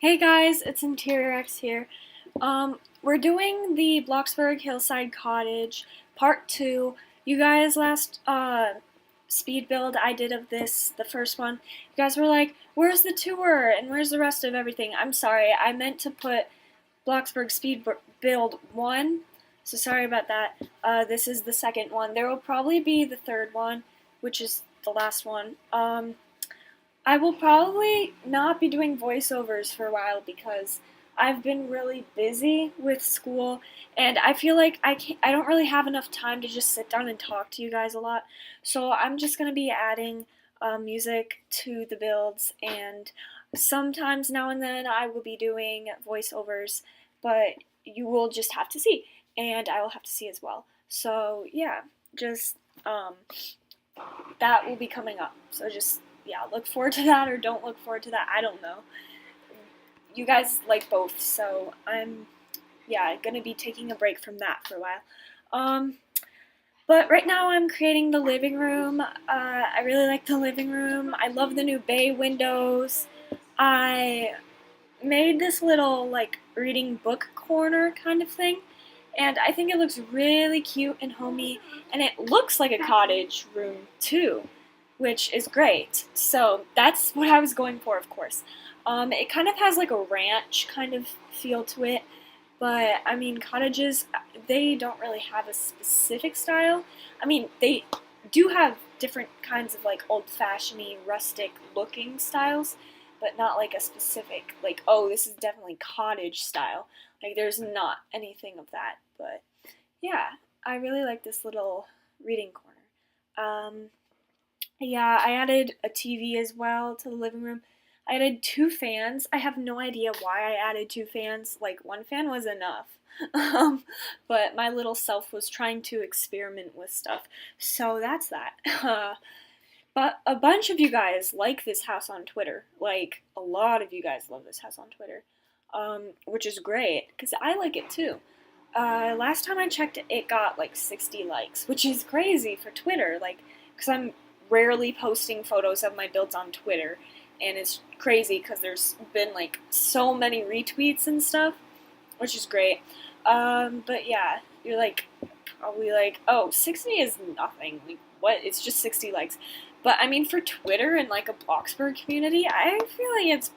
Hey guys, it's Interior X here. We're doing the Bloxburg Hillside Cottage Part 2. You guys last speed build I did of this, the first one, you guys were like, where's the tour and where's the rest of everything? I'm sorry, I meant to put Bloxburg Speed Build 1, so sorry about that. This is the second one. There will probably be the third one, which is the last one. I will probably not be doing voiceovers for a while because I've been really busy with school and I feel like I don't really have enough time to just sit down and talk to you guys a lot. So I'm just going to be adding music to the builds, and sometimes now and then I will be doing voiceovers, but you will just have to see, and I will have to see as well. So yeah, just that will be coming up. So just, yeah, look forward to that or don't look forward to that. I don't know. You guys like both, so I'm, yeah, gonna be taking a break from that for a while. But right now I'm creating the living room. I really like the living room. I love the new bay windows. I made this little, like, reading book corner kind of thing, and I think it looks really cute and homey, and it looks like a cottage room too, which is great. So that's what I was going for, of course. It kind of has like a ranch kind of feel to it, but I mean, cottages, they don't really have a specific style. I mean, they do have different kinds of like old-fashioned-y, rustic looking styles, but not like a specific, like, oh, this is definitely cottage style. Like, there's not anything of that, but yeah, I really like this little reading corner. Yeah, I added a TV as well to the living room. I added two fans. I have no idea why I added two fans. Like, one fan was enough. But my little self was trying to experiment with stuff. So that's that. But a bunch of you guys like this house on Twitter. Like, a lot of you guys love this house on Twitter. Which is great, because I like it too. Last time I checked, it got like 60 likes, which is crazy for Twitter. Like, because I'm rarely posting photos of my builds on Twitter, and it's crazy because there's been like so many retweets and stuff, which is great. But yeah, you're like probably like, oh, 60 is nothing. Like, what? It's just 60 likes. But I mean, for Twitter and like a Bloxburg community, I feel like it's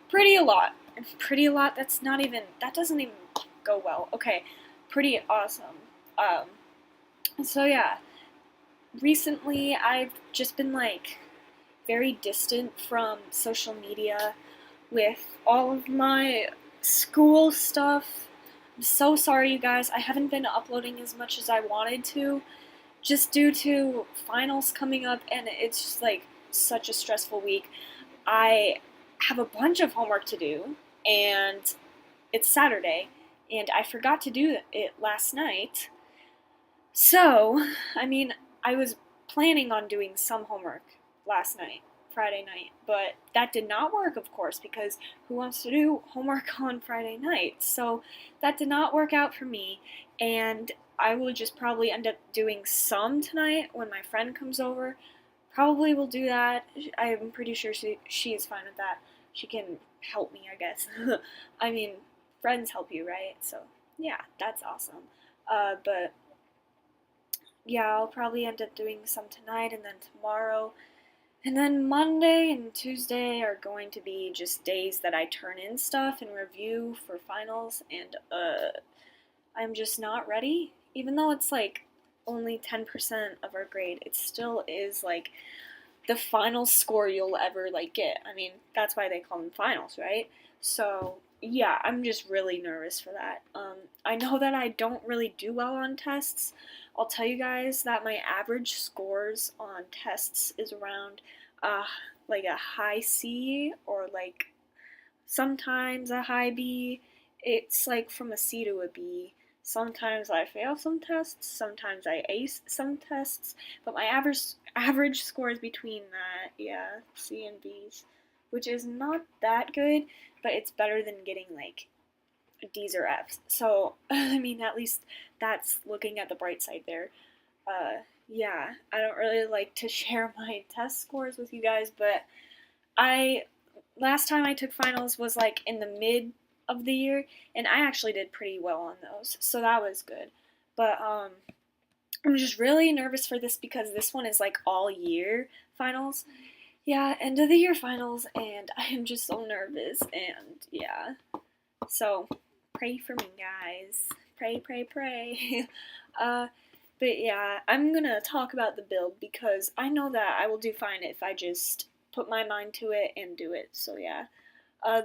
pretty a lot. Pretty a lot. That's not even. That doesn't even go well. Okay, pretty awesome. So yeah, recently I've just been like very distant from social media with all of my school stuff. I'm so sorry, you guys. I haven't been uploading as much as I wanted to, just due to finals coming up, and it's just like such a stressful week. I have a bunch of homework to do, and it's Saturday, and I forgot to do it last night. So, I mean, I was planning on doing some homework last night, Friday night, but that did not work, of course, because who wants to do homework on Friday night? So that did not work out for me, and I will just probably end up doing some tonight when my friend comes over. Probably will do that. I'm pretty sure she is fine with that. She can help me, I guess. I mean, friends help you, right? So yeah, that's awesome. But yeah, I'll probably end up doing some tonight and then tomorrow. And then Monday and Tuesday are going to be just days that I turn in stuff and review for finals, and I'm just not ready. Even though it's like only 10% of our grade, it still is like the final score you'll ever like get. I mean, that's why they call them finals, right? So yeah, I'm just really nervous for that. I know that I don't really do well on tests. I'll tell you guys that my average scores on tests is around like a high C, or like sometimes a high B. It's like from a C to a B. Sometimes I fail some tests, sometimes I ace some tests, but my average score is between that, yeah, C and B's, which is not that good, but it's better than getting like D's or F's. So I mean, at least that's looking at the bright side there. Yeah, I don't really like to share my test scores with you guys, but I last time I took finals was like in the mid of the year, and I actually did pretty well on those, so that was good. But I'm just really nervous for this because this one is like all year finals. Yeah, end of the year finals, and I am just so nervous, and yeah. So pray for me, guys. Pray, pray, pray. But yeah, I'm gonna talk about the build because I know that I will do fine if I just put my mind to it and do it. So yeah.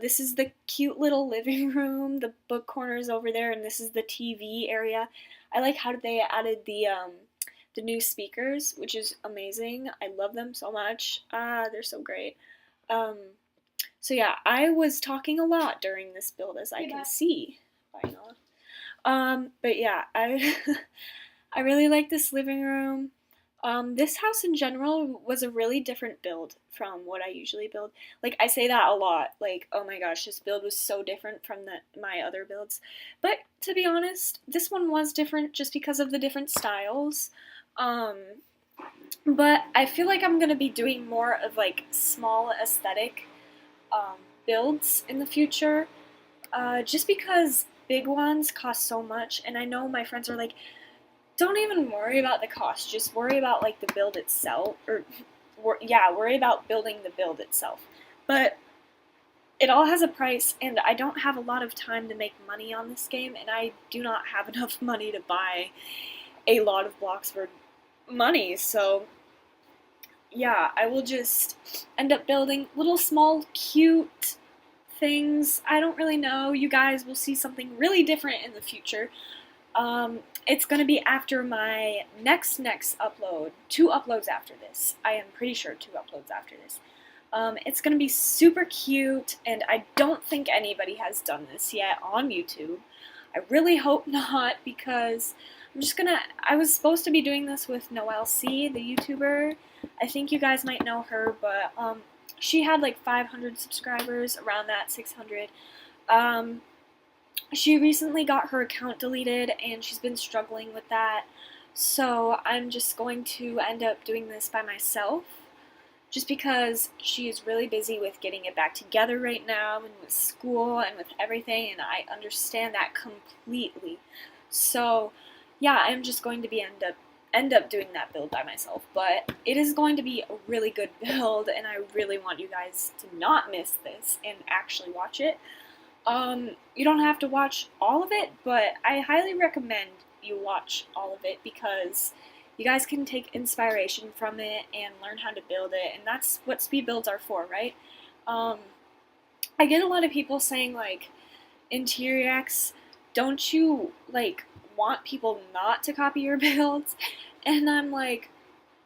This is the cute little living room. The book corner is over there, and this is the TV area. I like how they added the new speakers, which is amazing. I love them so much. They're so great. Um, so yeah, I was talking a lot during this build, as I can see. Bye, Noah. But yeah, I I really like this living room. This house in general was a really different build from what I usually build. Like, I say that a lot. Like, oh my gosh, this build was so different from my other builds. But to be honest, this one was different just because of the different styles. But I feel like I'm gonna be doing more of like small aesthetic builds in the future. Just because big ones cost so much, and I know my friends are like, don't even worry about the cost, just worry about like the build itself, or yeah, worry about building the build itself. But it all has a price, and I don't have a lot of time to make money on this game, and I do not have enough money to buy a lot of Bloxburg money, so yeah, I will just end up building little small cute things. I don't really know. You guys will see something really different in the future. It's going to be after my next upload. 2 uploads after this. I am pretty sure 2 uploads after this. It's going to be super cute, and I don't think anybody has done this yet on YouTube. I really hope not, because I was supposed to be doing this with Noelle C, the YouTuber. I think you guys might know her, but she had like 500 subscribers, around that, 600. She recently got her account deleted, and she's been struggling with that. So I'm just going to end up doing this by myself, just because she is really busy with getting it back together right now, and with school and with everything, and I understand that completely. So yeah, I'm just going to be end up doing that build by myself, but it is going to be a really good build, and I really want you guys to not miss this and actually watch it. You don't have to watch all of it, but I highly recommend you watch all of it, because you guys can take inspiration from it and learn how to build it, and that's what speed builds are for, right? I get a lot of people saying, like, in TRX, don't you, like, want people not to copy your builds? And I'm like,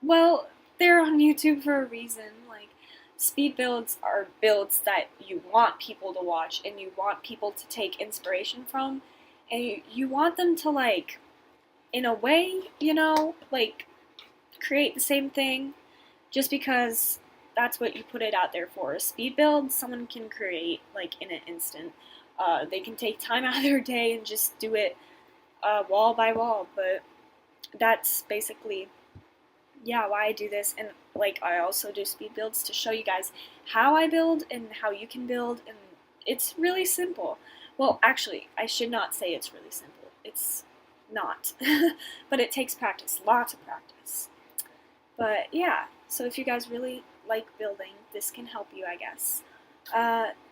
well, they're on YouTube for a reason. Like, speed builds are builds that you want people to watch, and you want people to take inspiration from, and you want them to, like, in a way, you know, like, create the same thing, just because that's what you put it out there for. A speed build, someone can create, like, in an instant. They can take time out of their day and just do it wall by wall, but that's basically, yeah, why I do this. And like, I also do speed builds to show you guys how I build and how you can build, and it's really simple. Well, actually, I should not say it's really simple. It's not. But it takes practice, lots of practice. But yeah, so if you guys really like building, this can help you, I guess.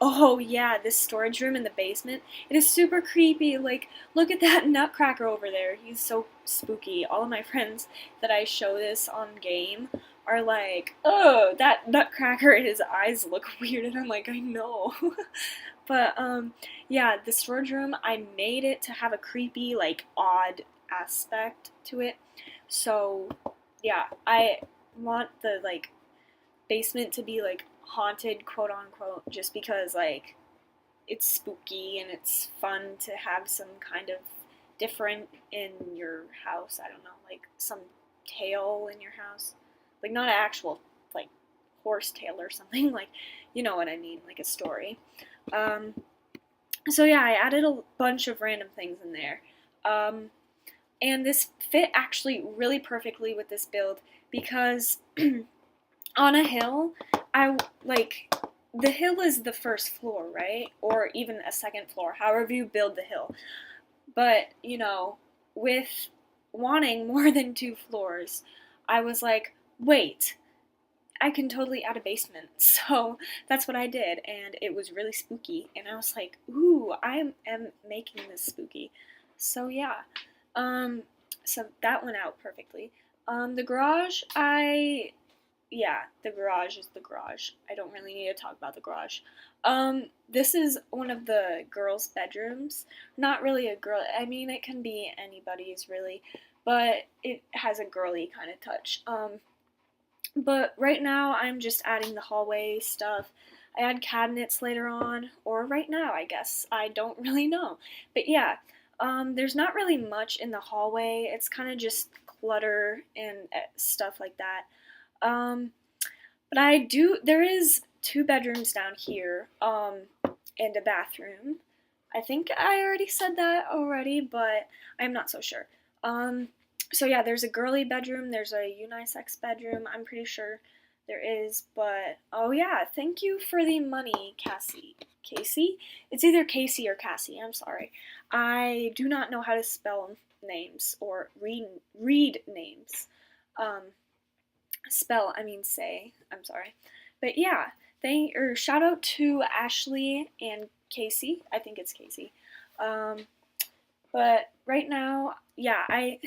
Oh yeah, this storage room in the basement, it is super creepy. Like, look at that nutcracker over there. He's so spooky. All of my friends that I show this on game are like, oh, that nutcracker, his eyes look weird, and I'm like, I know. But, yeah, the storage room, I made it to have a creepy, like, odd aspect to it. So, yeah, I want the, like, basement to be, like, haunted, quote-unquote, just because, like, it's spooky and it's fun to have some kind of different in your house. I don't know, like, some tale in your house. Like, not an actual, like, horse tail or something, like, you know what I mean, like a story. So yeah, I added a bunch of random things in there. And this fit actually really perfectly with this build, because on a hill, I, like, the hill is the first floor, right? Or even a second floor, however you build the hill. But, you know, with wanting more than 2 floors, I was like, wait, I can totally add a basement. So that's what I did, and it was really spooky. And I was like, ooh, am making this spooky. So yeah, um, so that went out perfectly. The garage, yeah, the garage is the garage. I don't really need to talk about the garage. This is one of the girls' bedrooms. Not really a girl. I mean, it can be anybody's really, but it has a girly kind of touch. But right now I'm just adding the hallway stuff. I add cabinets later on, or right now, I guess. I don't really know. But yeah, there's not really much in the hallway. It's kind of just clutter and stuff like that. Um, but there is 2 bedrooms down here, and a bathroom. I think I already said that already, but I'm not so sure. Um, so yeah, there's a girly bedroom, there's a unisex bedroom, I'm pretty sure there is, but oh yeah, thank you for the money, Cassie. Casey? It's either Casey or Cassie, I'm sorry. I do not know how to spell names or read names. Um, I mean say, I'm sorry. But yeah, shout out to Ashley and Casey. I think it's Casey. Um, but right now, yeah, I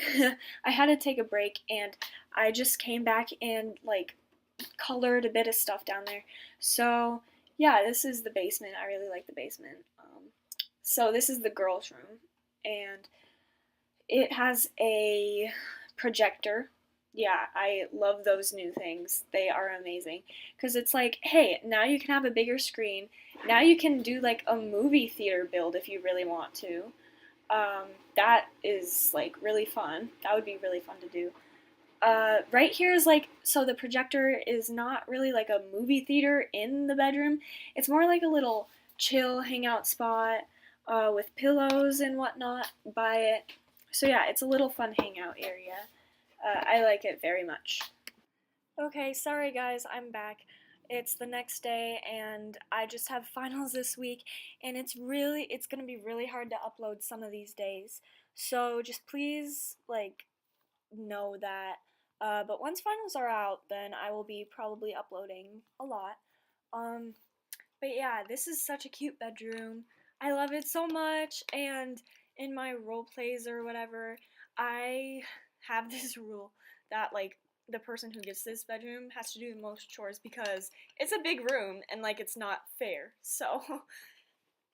I had to take a break and I just came back and like colored a bit of stuff down there. So yeah, this is the basement. I really like the basement. So this is the girls' room, and it has a projector. Yeah, I love those new things. They are amazing. Because it's like, hey, now you can have a bigger screen. Now you can do like a movie theater build if you really want to. That is like really fun. That would be really fun to do. Right here is like, so the projector is not really like a movie theater in the bedroom. It's more like a little chill hangout spot with pillows and whatnot by it. So yeah, it's a little fun hangout area. I like it very much. Okay, sorry guys, I'm back. It's the next day and I just have finals this week and it's gonna be really hard to upload some of these days. So just please like know that. But once finals are out, then I will be probably uploading a lot. Um, but yeah, this is such a cute bedroom. I love it so much, and in my role plays or whatever, I have this rule that like the person who gets this bedroom has to do the most chores because it's a big room and like it's not fair. So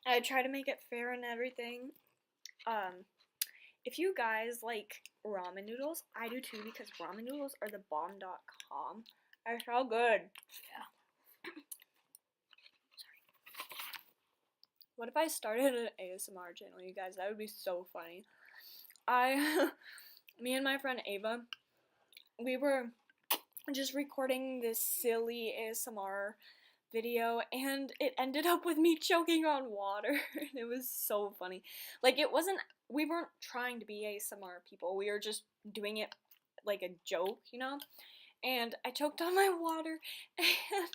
I try to make it fair and everything. Um, if you guys like ramen noodles, I do too because ramen noodles are the bomb.com. They're so good. Yeah. What if I started an ASMR channel, you guys? That would be so funny. Me and my friend Ava, we were just recording this silly ASMR video and it ended up with me choking on water. It was so funny. Like we weren't trying to be ASMR people. We were just doing it like a joke, you know? And I choked on my water and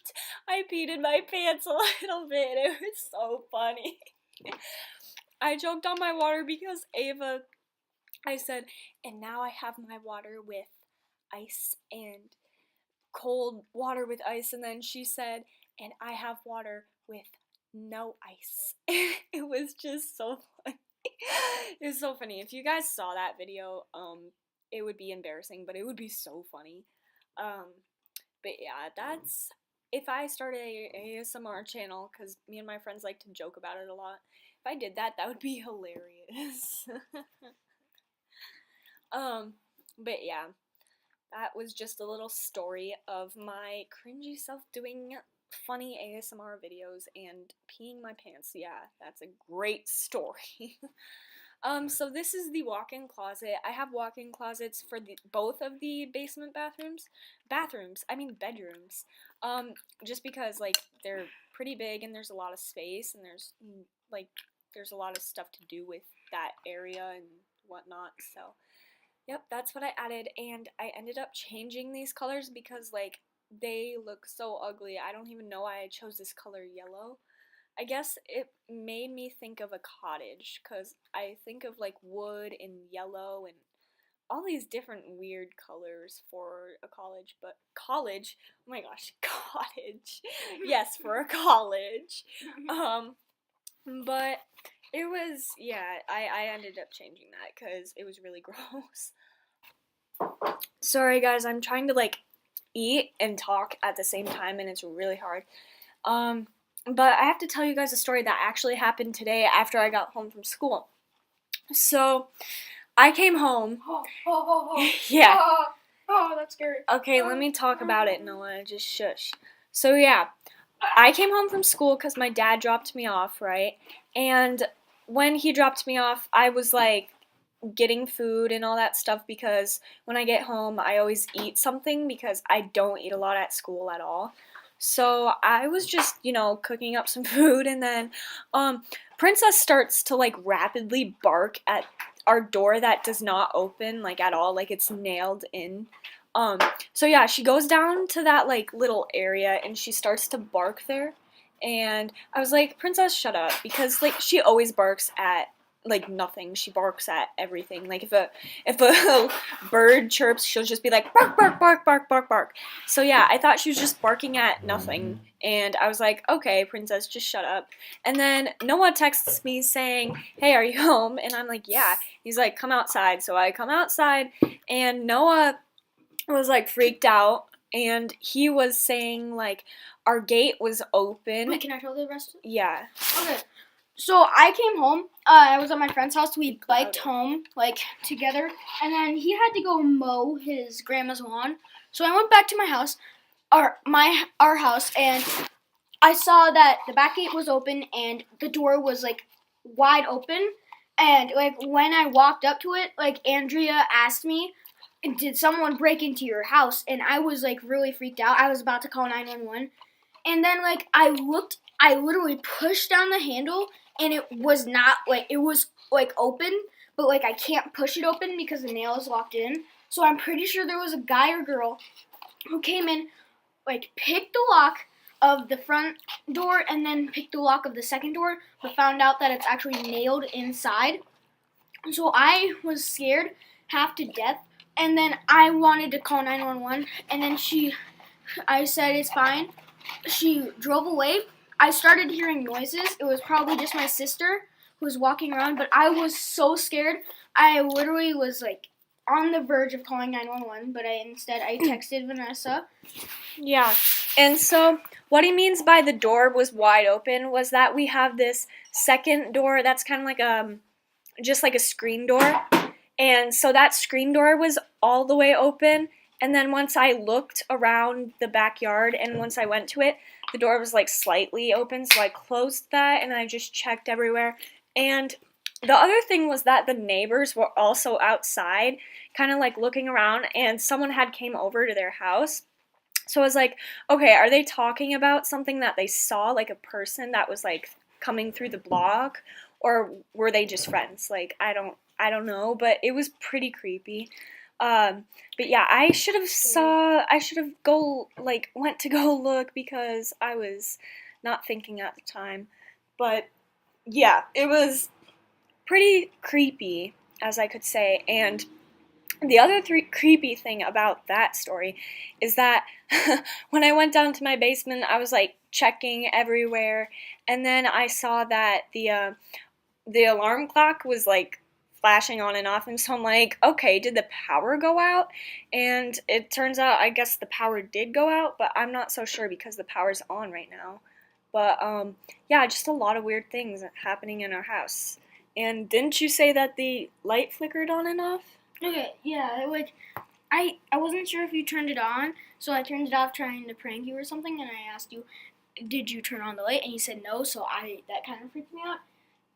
I peed in my pants a little bit. It was so funny. I choked on my water because I said, and now I have my water with ice and cold water with ice, and then she said, and I have water with no ice. It was just so funny. It was so funny. If you guys saw that video, it would be embarrassing, but it would be so funny. Um, but yeah, that's if I started a ASMR channel, because me and my friends like to joke about it a lot. If I did that, that would be hilarious. But yeah, that was just a little story of my cringy self doing funny ASMR videos and peeing my pants. Yeah, that's a great story. So this is the walk-in closet. I have walk-in closets for both of the basement bedrooms. Just because like they're pretty big and there's a lot of space and there's a lot of stuff to do with that area and whatnot. So, yep, that's what I added, and I ended up changing these colors because like they look so ugly. I don't even know why I chose this color yellow. I guess it made me think of a cottage because I think of like wood and yellow and all these different weird colors for a college, but college, oh my gosh, cottage. Yes, for a college. But it was, yeah, I ended up changing that because it was really gross. Sorry guys, I'm trying to like eat and talk at the same time and it's really hard. But I have to tell you guys a story that actually happened today after I got home from school. So, I came home. Yeah. Oh, that's scary. Okay, let me talk about it, Noah. Just shush. So, yeah, I came home from school because my dad dropped me off, right? And when he dropped me off, I was like getting food and all that stuff because when I get home, I always eat something because I don't eat a lot at school at all. So I was just, cooking up some food and then Princess starts to like rapidly bark at our door that does not open like at all, like it's nailed in. So yeah, she goes down to that like little area and she starts to bark there. And I was like, Princess, shut up, because like she always barks at like nothing. She barks at everything. Like if a bird chirps, she'll just be like bark bark bark bark bark bark. So yeah, I thought she was just barking at nothing. And I was like, okay, Princess, just shut up. And then Noah texts me saying, hey, are you home? And I'm like, yeah. He's like, come outside. So I come outside and Noah was like freaked out and he was saying like our gate was open. Wait, can I tell the rest? Yeah. Okay. So I came home. I was at my friend's house. We biked home like together, and then he had to go mow his grandma's lawn. So I went back to my house, our house, and I saw that the back gate was open and the door was like wide open. And like when I walked up to it, like Andrea asked me, "Did someone break into your house?" And I was like really freaked out. I was about to call 911. And then like I literally pushed down the handle and it was not like it was like open, but like I can't push it open because the nail is locked in. So I'm pretty sure there was a guy or girl who came in, like picked the lock of the front door and then picked the lock of the second door, but found out that it's actually nailed inside. So I was scared half to death, and then I wanted to call 911, and then I said it's fine. She drove away. I started hearing noises. It was probably just my sister who was walking around, but I was so scared. I literally was like on the verge of calling 911, but instead I texted Vanessa. Yeah. And so what he means by the door was wide open was that we have this second door that's kind of like just like a screen door. And so that screen door was all the way open. And then once I looked around the backyard and once I went to it, the door was like slightly open. So I closed that and I just checked everywhere. And the other thing was that the neighbors were also outside, kind of like looking around, and someone had came over to their house. So I was like, okay, are they talking about something that they saw, like a person that was like coming through the block, or were they just friends? Like I don't know, but it was pretty creepy. But yeah, I should have went to go look because I was not thinking at the time. But yeah, it was pretty creepy, as I could say. And the other creepy thing about that story is that when I went down to my basement, I was like checking everywhere, and then I saw that the alarm clock was like flashing on and off, and so I'm like, okay, did the power go out? And it turns out I guess the power did go out, but I'm not so sure because the power's on right now. But yeah, just a lot of weird things happening in our house. And didn't you say that the light flickered on and off? Okay, yeah, like I wasn't sure if you turned it on, so I turned it off trying to prank you or something, and I asked you, did you turn on the light? And you said no, so that kind of freaked me out.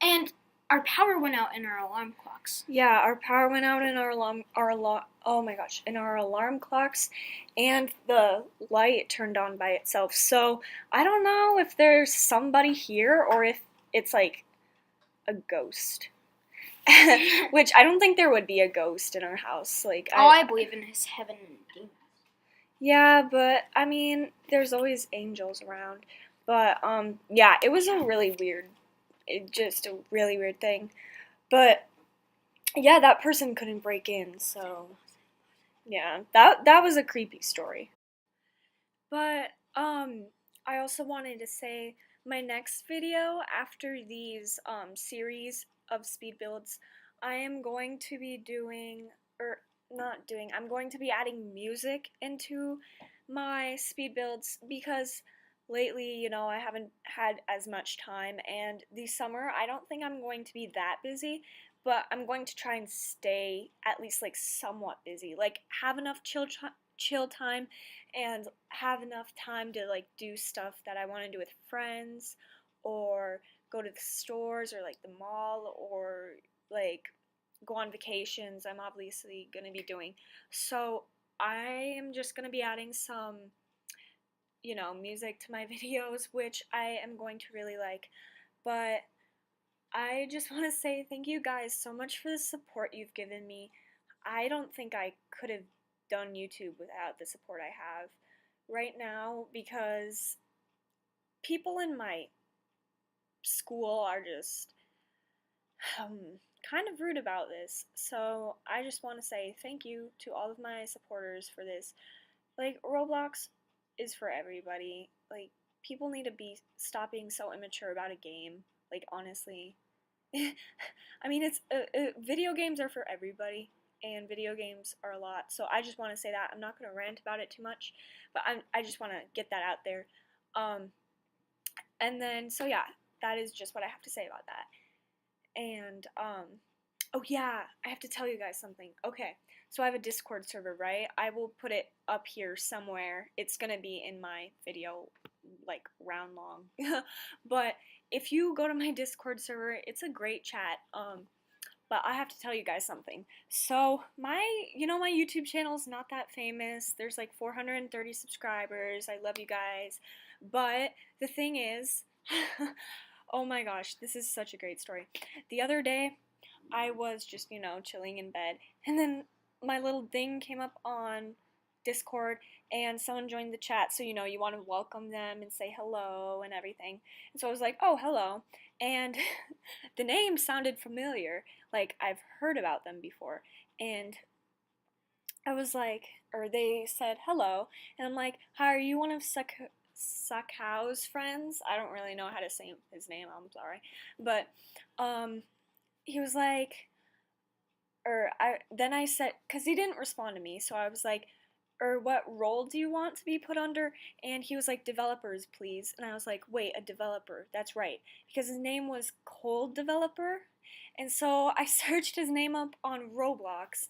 And our power went out in our alarm clocks. Yeah, our power went out in oh my gosh, in our alarm clocks, and the light turned on by itself. So I don't know if there's somebody here or if it's like a ghost. Which I don't think there would be a ghost in our house. Like I believe in his heaven and demons. Yeah, but I mean, there's always angels around. But yeah, it was a really weird, just a really weird thing. But yeah, that person couldn't break in, so yeah, that was a creepy story. But I also wanted to say my next video after these series of speed builds, I am going to be doing or not doing. I'm going to be adding music into my speed builds because lately, I haven't had as much time and this summer I don't think I'm going to be that busy, but I'm going to try and stay at least like somewhat busy. Like have enough chill time and have enough time to like do stuff that I want to do with friends or go to the stores or like the mall or like go on vacations. I'm obviously going to be doing. So I am just going to be adding some, music to my videos, which I am going to really like. But I just want to say thank you guys so much for the support you've given me. I don't think I could have done YouTube without the support I have right now because people in my school are just kind of rude about this. So I just want to say thank you to all of my supporters for this. Like, Roblox is for everybody. Like, people need to be stop being so immature about a game. Like, honestly. I mean, video games are for everybody, and video games are a lot. So I just want to say that. I'm not going to rant about it too much, but I just want to get that out there. Um, and then, so yeah, that is just what I have to say about that. And, oh yeah, I have to tell you guys something. Okay, so I have a Discord server, right? I will put it up here somewhere. It's gonna be in my video, like, round long. But if you go to my Discord server, it's a great chat. But I have to tell you guys something. So my YouTube channel is not that famous. There's like 430 subscribers. I love you guys. But the thing is, oh my gosh, this is such a great story. The other day, I was just, chilling in bed, and then my little thing came up on Discord, and someone joined the chat, so, you want to welcome them and say hello and everything. And so I was like, oh, hello. And the name sounded familiar, like I've heard about them before. And I was like, or they said hello, and I'm like, hi, are you one of Sakau's friends? I don't really know how to say his name, I'm sorry. But, he was like, then I said, because he didn't respond to me, so I was like, or what role do you want to be put under? And he was like, developers, please. And I was like, wait, a developer, that's right, because his name was Cold Developer. And so I searched his name up on Roblox,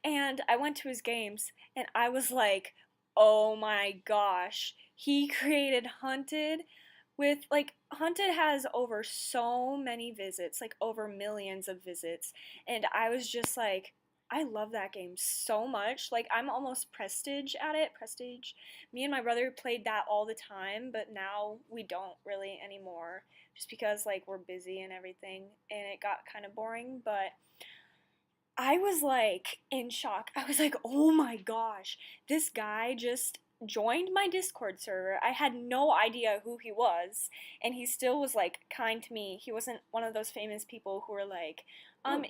and I went to his games, and I was like, oh my gosh, he created Hunted with, like, Hunted has over so many visits, like over millions of visits, and I was just like, I love that game so much. Like, I'm almost Prestige at it. Prestige. Me and my brother played that all the time, but now we don't really anymore, just because, like, we're busy and everything, and it got kind of boring, but I was like in shock. I was like, oh my gosh, this guy just joined my Discord server. I had no idea who he was, and he still was like kind to me. He wasn't one of those famous people who were like,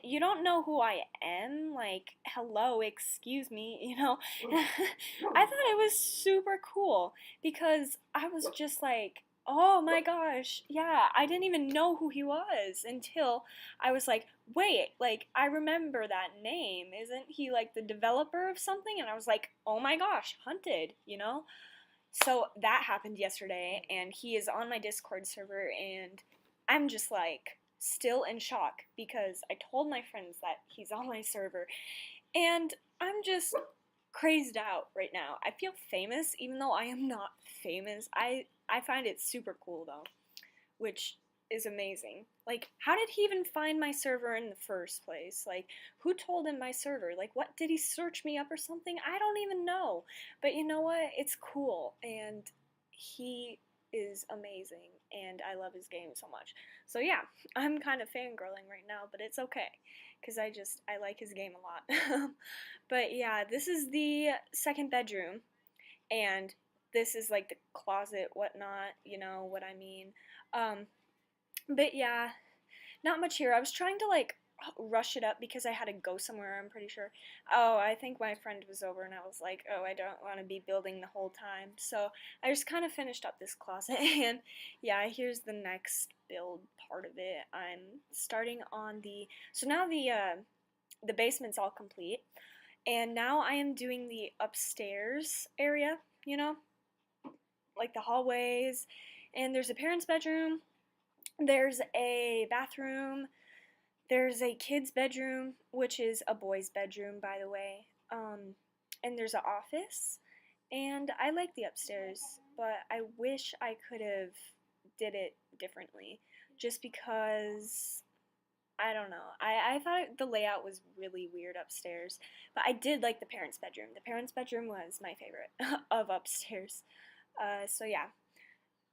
you don't know who I am? Like, hello, excuse me, I thought it was super cool because I was just like, oh my gosh, yeah, I didn't even know who he was until I was like, wait, like, I remember that name. Isn't he like the developer of something? And I was like, oh my gosh, Hunted. So that happened yesterday, and he is on my Discord server, and I'm just like still in shock because I told my friends that he's on my server, and I'm just crazed out right now. I feel famous even though I am not famous. I find it super cool though, which is amazing. Like, how did he even find my server in the first place? Like, who told him my server? Like, what, did he search me up or something? I don't even know. But you know what? It's cool, and he is amazing, and I love his game so much. So yeah, I'm kind of fangirling right now, but it's okay, because I like his game a lot. But yeah, this is the second bedroom, and this is like the closet, whatnot, you know what I mean. But yeah, not much here. I was trying to like rush it up because I had to go somewhere, I'm pretty sure. Oh, I think my friend was over and I was like, oh, I don't want to be building the whole time. So I just kind of finished up this closet and yeah, here's the next build part of it. I'm starting on so now the basement's all complete and now I am doing the upstairs area, you know, like the hallways, and there's a parent's bedroom, there's a bathroom, there's a kid's bedroom, which is a boy's bedroom, by the way. And there's an office. And I like the upstairs, but I wish I could have did it differently. Just because, I don't know. I thought the layout was really weird upstairs. But I did like the parents' bedroom. The parents' bedroom was my favorite of upstairs. So yeah.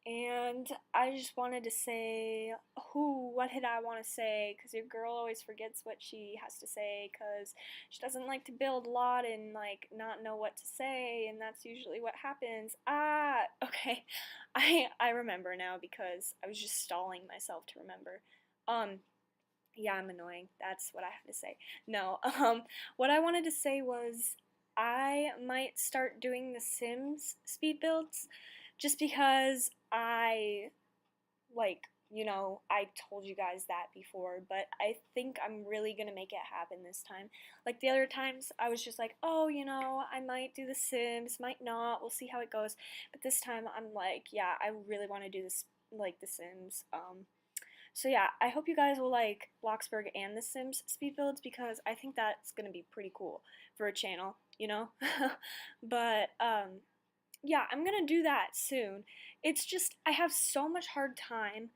And I just wanted to say, what did I want to say? Because your girl always forgets what she has to say because she doesn't like to build a lot and, like, not know what to say, and that's usually what happens. Okay. I remember now because I was just stalling myself to remember. Yeah, I'm annoying. That's what I have to say. No, what I wanted to say was I might start doing the Sims speed builds just because I, like, you know, I told you guys that before, but I think I'm really gonna make it happen this time. Like, the other times, I was just like, oh, you know, I might do the Sims, might not, we'll see how it goes. But this time, I'm like, yeah, I really want to do this, like, the Sims. So yeah, I hope you guys will like Bloxburg and the Sims speed builds because I think that's gonna be pretty cool for a channel, you know? But, yeah, I'm gonna do that soon. It's just, I have so much hard time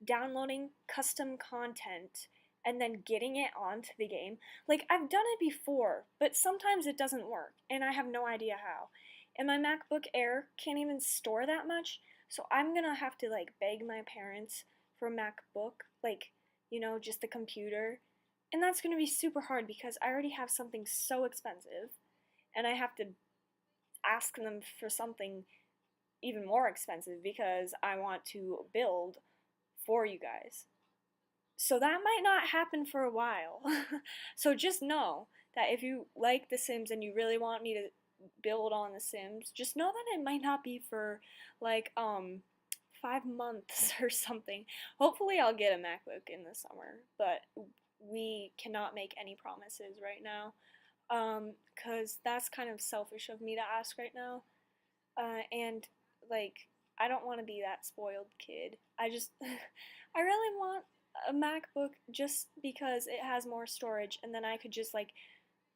downloading custom content and then getting it onto the game. Like, I've done it before, but sometimes it doesn't work, and I have no idea how. And my MacBook Air can't even store that much, so I'm gonna have to, like, beg my parents for a MacBook, like, you know, just the computer. And that's gonna be super hard because I already have something so expensive, and I have to ask them for something even more expensive because I want to build for you guys. So that might not happen for a while. So just know that if you like The Sims and you really want me to build on The Sims, just know that it might not be for like 5 months or something. Hopefully I'll get a MacBook in the summer, but we cannot make any promises right now. Cause that's kind of selfish of me to ask right now. And like, I don't want to be that spoiled kid. I just, I really want a MacBook just because it has more storage, and then I could just like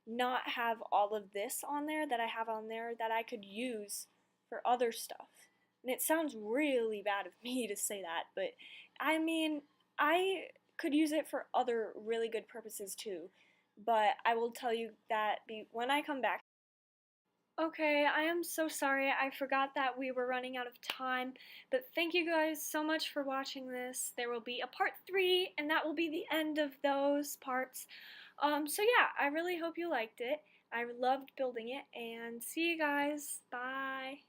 not have all of this on there that I have on there that I could use for other stuff. And it sounds really bad of me to say that, but I mean, I could use it for other really good purposes too. But I will tell you that when I come back. Okay, I am so sorry. I forgot that we were running out of time, but thank you guys so much for watching this. There will be a part 3, and that will be the end of those parts. So yeah, I really hope you liked it. I loved building it, and see you guys. Bye.